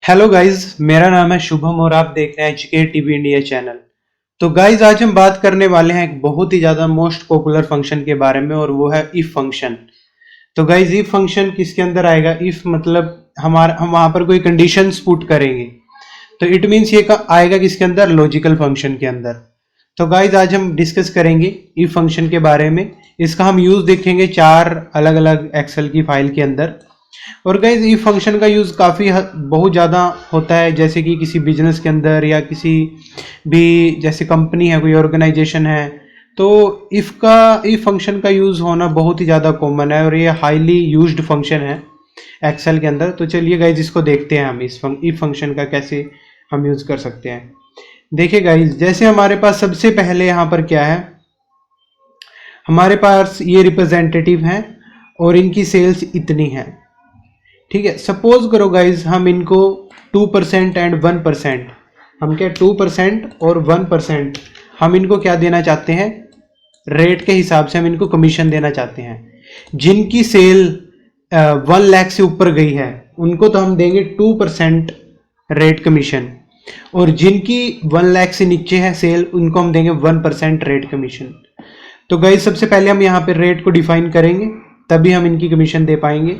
Hello guys, मेरा नाम है शुभम और आप देख रहे हैं एजुकेट टीवी इंडिया चैनल। तो गाइज आज हम बात करने वाले हैं एक बहुत ही ज़्यादा मोस्ट पॉपुलर फंक्शन के बारे में और वो है इफ फंक्शन। तो गाइज इफ फंक्शन किसके अंदर आएगा? इफ मतलब हम वहाँ पर कोई कंडीशंस पुट करेंगे तो इट मीन्स ये आएगा किसके अंदर? लॉजिकल फंक्शन के अंदर। तो गाइज आज हम डिस्कस करेंगे इफ फंक्शन के बारे में। इसका हम यूज़ देखेंगे 4 अलग अलग एक्सेल की फाइल के अंदर। और गाइज इफ फंक्शन का यूज़ काफ़ी बहुत ज़्यादा होता है, जैसे कि किसी बिजनेस के अंदर या किसी भी जैसे कंपनी है, कोई ऑर्गेनाइजेशन है, तो इफ फंक्शन का यूज़ होना बहुत ही ज़्यादा कॉमन है और ये हाईली यूज्ड फंक्शन है एक्सेल के अंदर। तो चलिए गाइज इसको देखते हैं हम इफ फंक्शन का कैसे हम यूज़ कर सकते हैं। देखिए गाइज, जैसे हमारे पास सबसे पहले यहाँ पर क्या है, हमारे पास ये रिप्रेजेंटेटिव हैं और इनकी सेल्स इतनी है, ठीक है। सपोज करो गाइज हम इनको 2% एंड 1%, हम क्या 2% और 1% हम इनको क्या देना चाहते हैं? रेट के हिसाब से हम इनको कमीशन देना चाहते हैं। जिनकी सेल 1 लाख से ऊपर गई है उनको तो हम देंगे 2% रेट कमीशन, और जिनकी 1 लाख से नीचे है सेल उनको हम देंगे 1% रेट कमीशन। तो गाइज सबसे पहले हम यहाँ पे रेट को डिफाइन करेंगे, तभी हम इनकी कमीशन दे पाएंगे,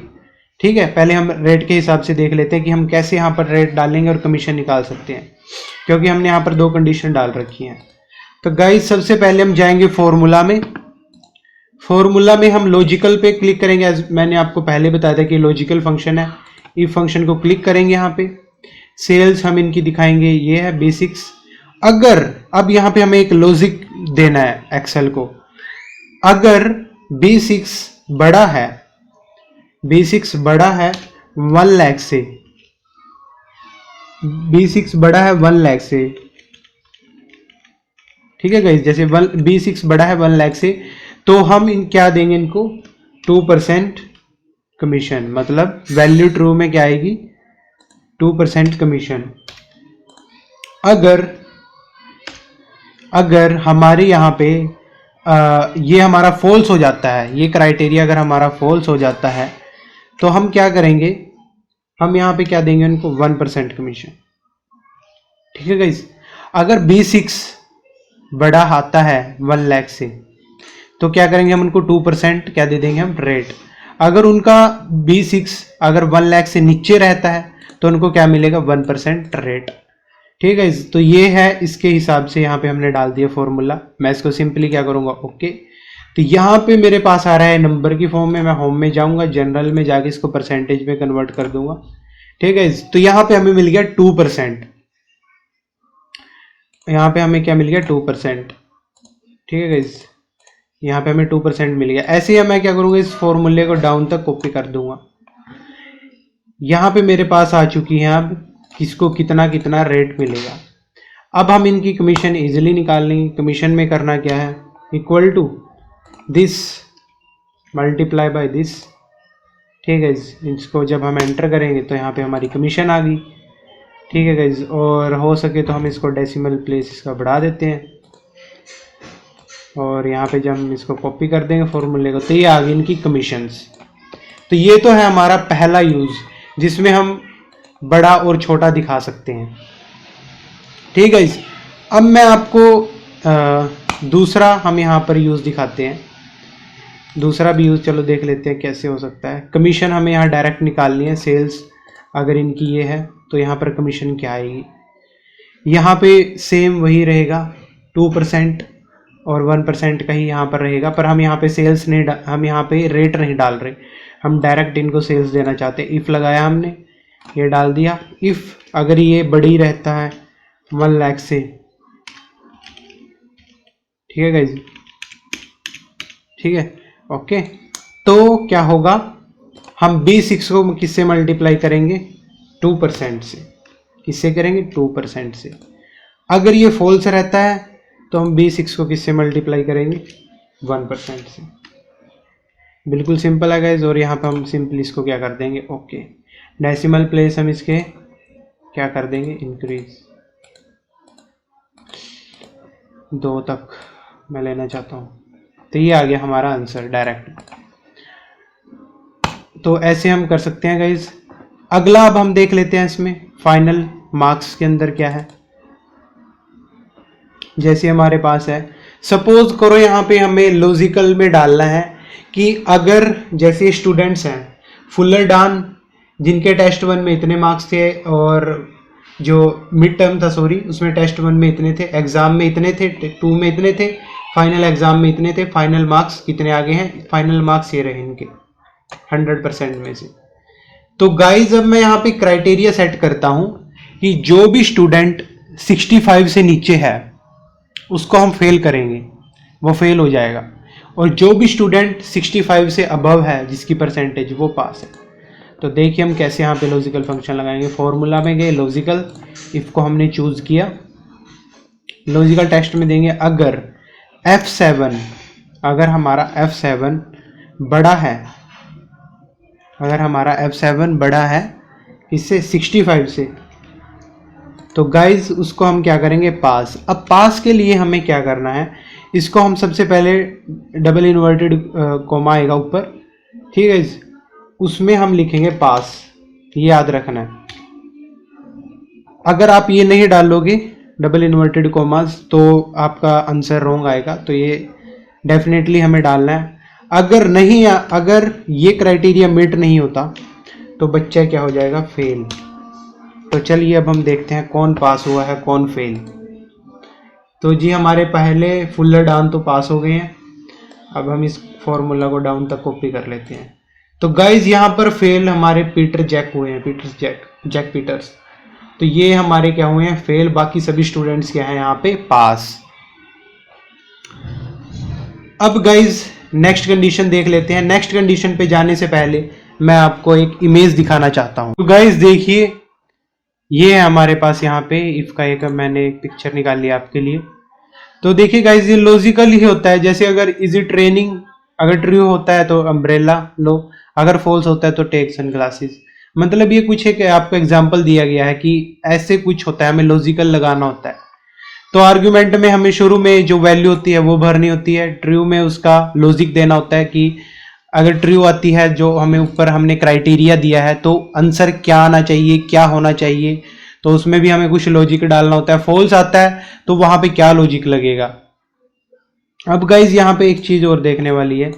ठीक है। पहले हम रेट के हिसाब से देख लेते हैं कि हम कैसे यहाँ पर रेट डालेंगे और कमीशन निकाल सकते हैं, क्योंकि हमने यहाँ पर 2 कंडीशन डाल रखी हैं। तो गाइज सबसे पहले हम जाएंगे फॉर्मूला में। फॉर्मूला में हम लॉजिकल पे क्लिक करेंगे, मैंने आपको पहले बताया था कि लॉजिकल फंक्शन है। इफ फंक्शन को क्लिक करेंगे, यहाँ पे सेल्स हम इनकी दिखाएंगे, ये है बेसिक्स। अगर अब यहाँ पे हमें एक लॉजिक देना है एक्सेल को, अगर B6 बड़ा है, B6 बड़ा है 1 लाख से, B6 बड़ा है 1 लाख से, ठीक है गाइस। जैसे B6 बड़ा है 1 लाख से, तो हम क्या देंगे इनको? 2% कमीशन, मतलब वैल्यू ट्रू में क्या आएगी? 2% कमीशन। अगर हमारे यहाँ पे ये हमारा फॉल्स हो जाता है, ये क्राइटेरिया अगर हमारा फॉल्स हो जाता है, तो हम क्या करेंगे? हम यहाँ पे क्या देंगे उनको? 1% कमीशन, ठीक है गाइस। अगर B6 बड़ा आता है 1 लाख से, तो क्या करेंगे? हम उनको 2% क्या दे देंगे? हम रेट। अगर उनका B6 अगर 1 लाख से नीचे रहता है तो उनको क्या मिलेगा? 1% रेट, ठीक है। तो ये है, इसके हिसाब से यहाँ पे हमने डाल दिया फॉर्मूला। मैं इसको सिंपली क्या करूँगा? ओके। तो यहाँ पे मेरे पास आ रहा है नंबर की फॉर्म में। मैं होम में जाऊँगा, जनरल में जाके इसको परसेंटेज में कन्वर्ट कर दूंगा, ठीक है। तो यहाँ पे हमें मिल गया 2%, यहाँ पे हमें क्या मिल गया? 2%, ठीक है गाइस। यहाँ पे हमें 2% मिल गया। ऐसे ही मैं क्या करूँगा? इस फॉर्मूले को डाउन तक कॉपी कर दूंगा। यहाँ पे मेरे पास आ चुकी है अब किसको कितना कितना रेट मिलेगा। अब हम इनकी कमीशन इजीली निकाल लेंगे। कमीशन में करना क्या है? Equal to this multiply by this, ठीक है। इसको जब हम एंटर करेंगे तो यहाँ पे हमारी कमीशन आ गई, ठीक है गाइज। और हो सके तो हम इसको डेसिमल प्लेस इसका बढ़ा देते हैं, और यहाँ पे जब हम इसको कॉपी कर देंगे फॉर्मूले को, तो ये आ गई इनकी कमीशंस। तो ये तो है हमारा पहला यूज़, जिसमें हम बड़ा और छोटा दिखा सकते हैं, ठीक है। अब मैं आपको दूसरा हम यहाँ पर यूज़ दिखाते हैं। दूसरा भी यूज़ चलो देख लेते हैं कैसे हो सकता है। कमीशन हमें यहाँ डायरेक्ट निकालनी है। सेल्स अगर इनकी ये है तो यहाँ पर कमीशन क्या आएगी? यहाँ पे सेम वही रहेगा, 2% और 1% का ही यहाँ पर रहेगा। पर हम यहाँ पे सेल्स नहीं, हम यहाँ पे रेट नहीं डाल रहे, हम डायरेक्ट इनको सेल्स देना चाहते हैं। इफ़ लगाया हमने, ये डाल दिया। इफ़ अगर ये बड़ी रहता है 1 लाख से, ठीक है गाइज, ठीक है, ओके। तो क्या होगा? हम B6 को किससे मल्टीप्लाई करेंगे? 2% से। किससे करेंगे? 2% से। अगर ये फॉल्स रहता है तो हम B6 को किससे मल्टीप्लाई करेंगे? 1% से। बिल्कुल सिंपल है गाइज। और यहाँ पर हम सिंपली इसको क्या कर देंगे? ओके। डेसिमल प्लेस हम इसके क्या कर देंगे? इंक्रीज 2 तक मैं लेना चाहता हूँ। तो ये आ गया हमारा आंसर डायरेक्ट। तो ऐसे हम कर सकते हैं गाइज। अगला अब हम देख लेते हैं इसमें फाइनल मार्क्स के अंदर क्या है, जैसे हमारे पास है, सपोज करो यहाँ पे हमें लॉजिकल में डालना है कि अगर जैसे स्टूडेंट्स हैं फुल्लर डान जिनके टेस्ट 1 में इतने मार्क्स थे और जो मिड टर्म था सॉरी उसमें टेस्ट 1 में इतने थे, एग्जाम में इतने थे, 2 में इतने थे, फाइनल एग्जाम में इतने थे, फाइनल मार्क्स कितने आगे हैं, फाइनल मार्क्स ये रहे इनके 100% में से। तो गाइज अब मैं यहाँ पे क्राइटेरिया सेट करता हूँ कि जो भी स्टूडेंट 65 से नीचे है उसको हम फेल करेंगे, वो फेल हो जाएगा, और जो भी स्टूडेंट 65 से अबव है जिसकी परसेंटेज वो पास है। तो देखिए हम कैसे यहाँ पे लॉजिकल फंक्शन लगाएंगे। फॉर्मूला में गए, लॉजिकल इफ को हमने चूज किया, लॉजिकल टेस्ट में देंगे अगर F7 अगर हमारा F7 बड़ा है, अगर हमारा F7 बड़ा है इससे 65 से, तो गाइज उसको हम क्या करेंगे पास। अब पास के लिए हमें क्या करना है, इसको हम सबसे पहले डबल इन्वर्टेड कोमा आएगा ऊपर, ठीक है, उसमें हम लिखेंगे पास, ये याद रखना है। अगर आप ये नहीं डालोगे डबल इन्वर्टेड कोमास तो आपका आंसर रॉन्ग आएगा, तो ये डेफिनेटली हमें डालना है। अगर नहीं, अगर ये क्राइटेरिया मीट नहीं होता तो बच्चा क्या हो जाएगा, फेल। तो चलिए अब हम देखते हैं कौन पास हुआ है कौन फेल। तो जी हमारे पहले फुल्लर डाउन तो पास हो गए हैं, अब हम इस फॉर्मूला को डाउन तक कॉपी कर लेते हैं। तो गाइज यहाँ पर फेल हमारे पीटर जैक हुए हैं, जैक पीटर्स, तो ये हमारे क्या हुए हैं फेल, बाकी सभी स्टूडेंट्स क्या हैं यहाँ पे पास। अब गाइज नेक्स्ट कंडीशन देख लेते हैं। नेक्स्ट कंडीशन पे जाने से पहले मैं आपको एक इमेज दिखाना चाहता हूँ। तो गाइज देखिए ये है हमारे पास यहाँ पे इफ का एक मैंने एक पिक्चर निकाल लिया आपके लिए। तो देखिए गाइज ये लॉजिकल ही होता है, जैसे अगर इज इट रेनिंग, अगर ट्रू होता है तो अम्ब्रेला लो, अगर फॉल्स होता है तो टेक सनग्लासेस। मतलब ये कुछ एक आपको एग्जांपल दिया गया है कि ऐसे कुछ होता है, हमें लॉजिकल लगाना होता है। तो आर्गुमेंट में हमें शुरू में जो वैल्यू होती है वो भरनी होती है, ट्रू में उसका लॉजिक देना होता है कि अगर ट्रू आती है जो हमें ऊपर हमने क्राइटेरिया दिया है तो आंसर क्या आना चाहिए, क्या होना चाहिए, तो उसमें भी हमें कुछ लॉजिक डालना होता है। फॉल्स आता है तो वहां पे क्या लॉजिक लगेगा। अब गाइज यहाँ पे एक चीज और देखने वाली है,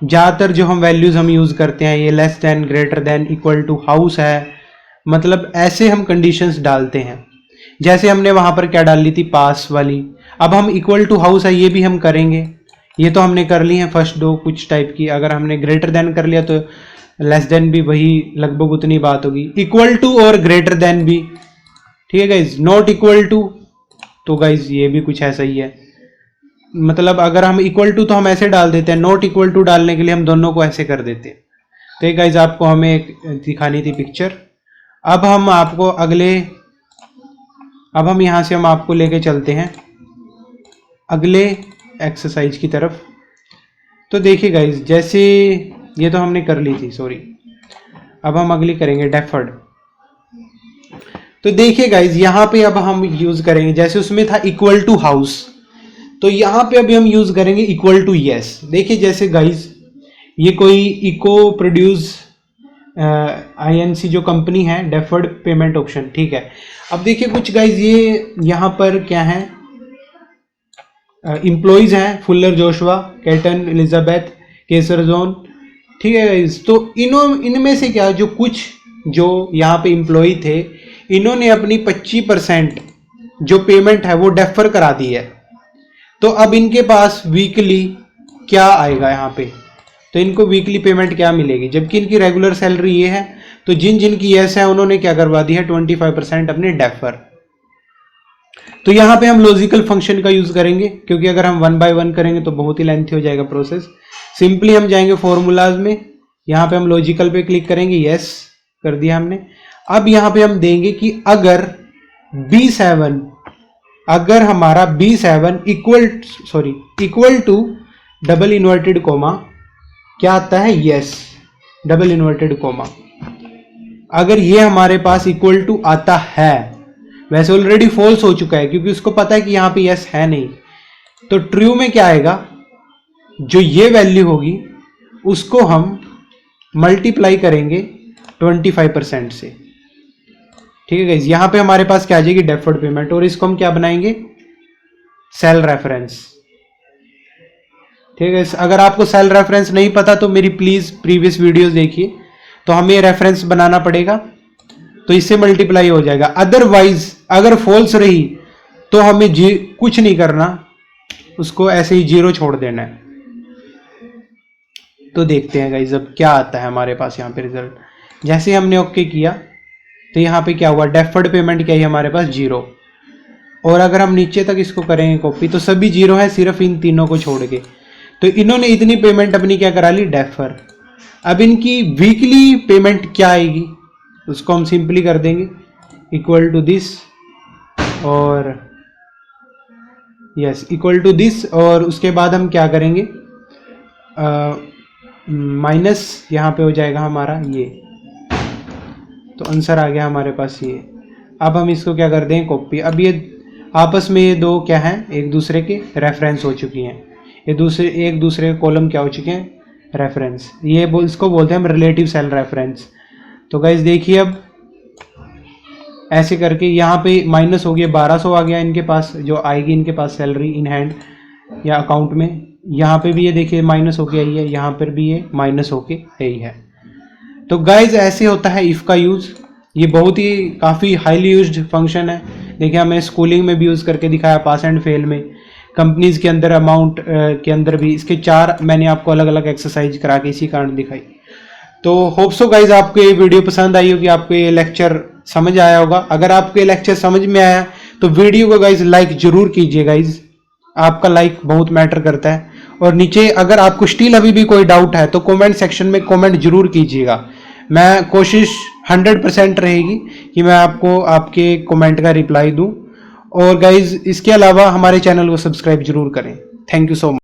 ज्यादातर जो हम वैल्यूज हम यूज करते हैं ये less than, greater than, equal to, हाउस है, मतलब ऐसे हम कंडीशंस डालते हैं। जैसे हमने वहां पर क्या डाल ली थी पास वाली, अब हम इक्वल टू हाउस है ये भी हम करेंगे, ये तो हमने कर ली है फर्स्ट दो कुछ टाइप की। अगर हमने ग्रेटर देन कर लिया तो लेस देन भी वही लगभग उतनी बात होगी, इक्वल टू और ग्रेटर देन भी, ठीक है गाइज। नॉट इक्वल टू तो गाइज ये भी कुछ ऐसा ही है, मतलब अगर हम इक्वल टू तो हम ऐसे डाल देते हैं, नॉट इक्वल टू डालने के लिए हम दोनों को ऐसे कर देते हैं। तो गाइज आपको हमें एक दिखानी थी पिक्चर। अब हम आपको अब हम यहां से हम आपको लेके चलते हैं अगले एक्सरसाइज की तरफ। तो देखिए गाइज जैसे ये तो हमने कर ली थी सॉरी, अब हम अगली करेंगे डेफर्ड। तो देखिए गाइज यहाँ पे अब हम यूज करेंगे, जैसे उसमें था इक्वल टू हाउस, तो यहाँ पे अभी हम यूज करेंगे इक्वल टू यस। देखिए जैसे गाइज ये कोई इको प्रोड्यूस INC जो कंपनी है, डेफर्ड पेमेंट ऑप्शन, ठीक है। अब देखिए कुछ गाइज ये यहाँ पर क्या है, एम्प्लॉइज हैं, फुल्लर जोशुआ, कैटन एलिजाबेथ, केसर जोन, ठीक है गाइज। तो इनमें से क्या जो कुछ जो यहाँ पे एम्प्लॉय थे इन्होंने अपनी 25% जो पेमेंट है वो डेफर करा दी है। तो अब इनके पास वीकली क्या आएगा यहाँ पे, तो इनको वीकली पेमेंट क्या मिलेगी, जबकि इनकी रेगुलर सैलरी ये है। तो जिन जिन की यस है उन्होंने क्या करवा दी है 25% अपने डेफर। तो यहाँ पे हम लॉजिकल फंक्शन का यूज करेंगे, क्योंकि अगर हम 1 बाय 1 करेंगे तो बहुत ही लेंथी हो जाएगा प्रोसेस। सिंपली हम जाएंगे फॉर्मूलाज में, यहाँ पे हम लॉजिकल पे क्लिक करेंगे, यस कर दिया हमने। अब यहाँ पे हम देंगे कि अगर B7, अगर हमारा B7 equal to double inverted comma क्या आता है, यस डबल इन्वर्टेड कोमा, अगर ये हमारे पास इक्वल टू आता है, वैसे ऑलरेडी फॉल्स हो चुका है क्योंकि उसको पता है कि यहाँ पे यस है नहीं, तो ट्रू में क्या आएगा, जो ये वैल्यू होगी उसको हम मल्टीप्लाई करेंगे 25% से। ठीक है गाइज, यहाँ पे हमारे पास क्या आ जाएगी डेफर्ड पेमेंट, और इसको हम क्या बनाएंगे सेल रेफरेंस। ठीक है, अगर आपको सेल रेफरेंस नहीं पता तो मेरी प्लीज प्रीवियस वीडियोस देखिए, तो हमें ये रेफरेंस बनाना पड़ेगा, तो इससे मल्टीप्लाई हो जाएगा। अदरवाइज अगर फॉल्स रही तो हमें कुछ नहीं करना, उसको ऐसे ही जीरो छोड़ देना है। तो देखते हैं गाइस अब क्या आता है हमारे पास यहाँ पे रिजल्ट। जैसे हमने ओके किया तो यहाँ पे क्या हुआ, डेफर्ड पेमेंट क्या है हमारे पास जीरो, और अगर हम नीचे तक इसको करेंगे कॉपी तो सभी जीरो है सिर्फ इन तीनों को छोड़ के। तो इन्होंने इतनी पेमेंट अपनी क्या करा ली डेफर। अब इनकी वीकली पेमेंट क्या आएगी उसको हम सिंपली कर देंगे इक्वल टू दिस, और यस इक्वल टू दिस, और उसके बाद हम क्या करेंगे माइनस यहाँ पे हो जाएगा हमारा ये, तो आंसर आ गया हमारे पास ये। अब हम इसको क्या कर दें कॉपी। अब ये आपस में ये दो क्या हैं एक दूसरे के रेफरेंस हो चुकी हैं, ये एक दूसरे के कॉलम क्या हो चुके हैं रेफरेंस, ये इसको बोलते हैं हम रिलेटिव सेल रेफरेंस। तो गाइस देखिए अब ऐसे करके यहाँ पे माइनस हो गया 1200 आ गया इनके पास, जो आएगी इनके पास सैलरी इन हैंड या अकाउंट में। यहाँ पे भी ये देखिए माइनस होके आई है, यहाँ पर भी ये माइनस होके आई है। तो गाइज ऐसे होता है इफ़ का यूज़, ये बहुत ही काफ़ी हाईली यूज्ड फंक्शन है। देखिए हमें स्कूलिंग में भी यूज़ करके दिखाया, पास एंड फेल में, कंपनीज के अंदर अमाउंट के अंदर भी। इसके 4 मैंने आपको अलग अलग एक्सरसाइज करा के इसी कारण दिखाई। तो होप सो गाइज आपको ये वीडियो पसंद आई होगी, आपको ये लेक्चर समझ आया होगा। अगर आपको ये लेक्चर समझ में आया तो वीडियो को गाइज लाइक जरूर कीजिए गाइज, आपका लाइक बहुत मैटर करता है। और नीचे अगर आपको स्टिल अभी भी कोई डाउट है तो कमेंट सेक्शन में कमेंट जरूर कीजिएगा। मैं कोशिश 100% रहेगी कि मैं आपको आपके कमेंट का रिप्लाई दूं। और गाइज इसके अलावा हमारे चैनल को सब्सक्राइब जरूर करें। Thank you so much.